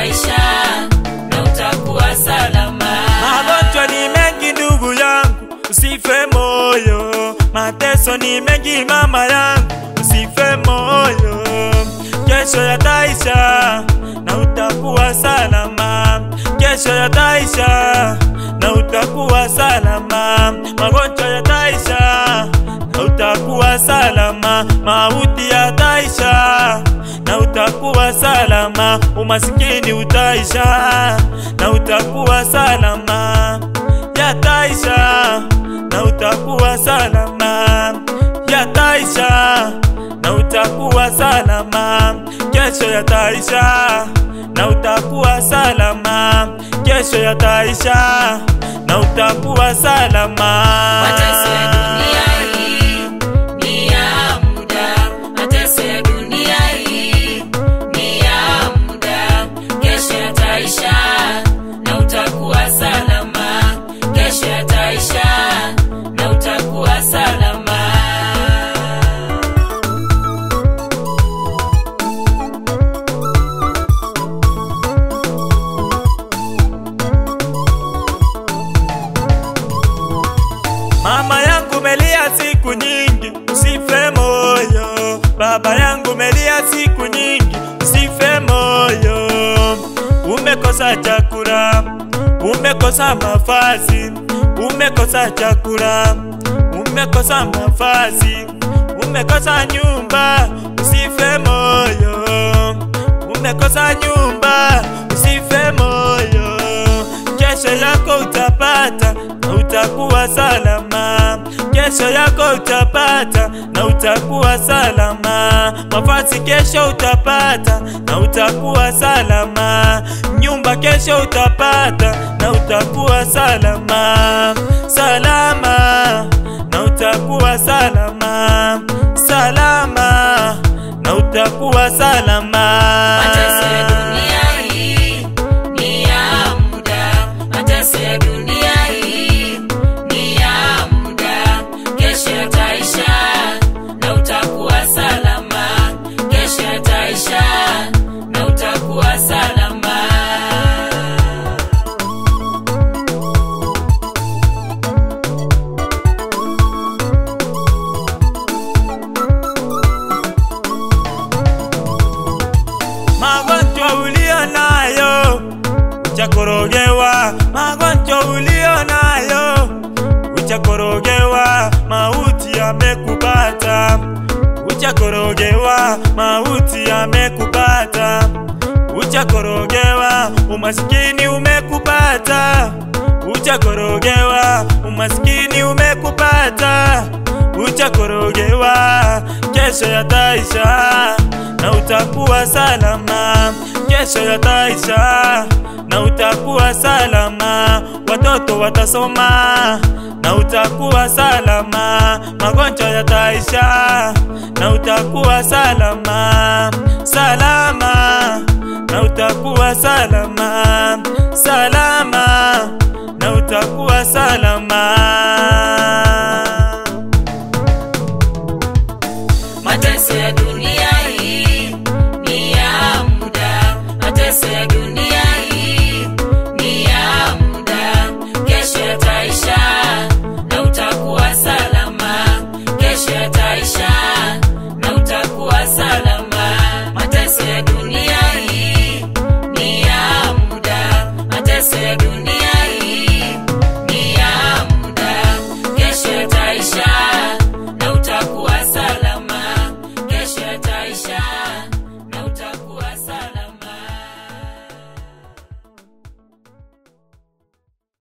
yataisha na utakuwa salama. Magonjwa ni mengi ndugu yangu, usife moyo. Mateso ni mengi mama yangu, usife moyo. Kesho yataisha na utakuwa salama. Kesho yataisha na utakuwa salama. Magonjwa yataisha na utakuwa salama. Mauti yataisha na utakuwa salama. Umasikini utaisha na utakuwa salama. Yataisha na utakuwa salama. Yataisha na utakuwa salama. Kesho yataisha na utakuwa salama. Kesho yataisha na utakuwa salama. Mateso ya dunia hii ni ya muda. Mateso ya dunia hii ni ya muda. Kesho yataisha na utakuwa salama. Kesho yataisha na utakuwa salama. Mama yangu melia siku nyingi, usife moyo. Baba yangu melia siku nyingi, usife moyo. Umekosa chakula, umekosa mavazi, umekosa chakula, umekosa mavazi, umekosa nyumba, usife moyo. Umekosa nyumba, usife moyo. Kesho yako utapata na utakuwa salama. Kesho yako utapata na utakuwa salama. Mavazi kesho utapata na utakuwa salama. Nyumba kesho utapata na utakuwa salama. Salama na utakuwa salama. Salama na utakuwa salama. Mateso ya dunia hii ni ya muda. Mateso ya dunia hii ni ya muda. Kesho yataisha na utakuwa salama. Kesho yataisha na utakuwa salama. Magonjwa ulio nayo uchakorogewa. Magonjwa ulio nayo uchakorogewa. Mauti yamekupata, uchakorogewa. Mauti yamekupata, uchakorogewa. Umasikini umekupata, uchakorogewa. Umasikini umekupata, uchakorogewa. Kesho yataisha na utakuwa salama. Kesho yataisha na utakuwa salama. Watoto watasoma na utakuwa salama. Magonjwa yataisha na utakuwa salama. Salama na utakuwa salama. Salama na utakuwa salama. Mateso ya dunia hii ni ya muda. Mateso ya dunia hii ni ya muda. Kesho yataisha na utakuwa salama. Kesho yataisha na utakuwa salama. Mateso ya dunia hii ni ya muda. Mateso ya dunia hii ni ya muda. Kesho yataisha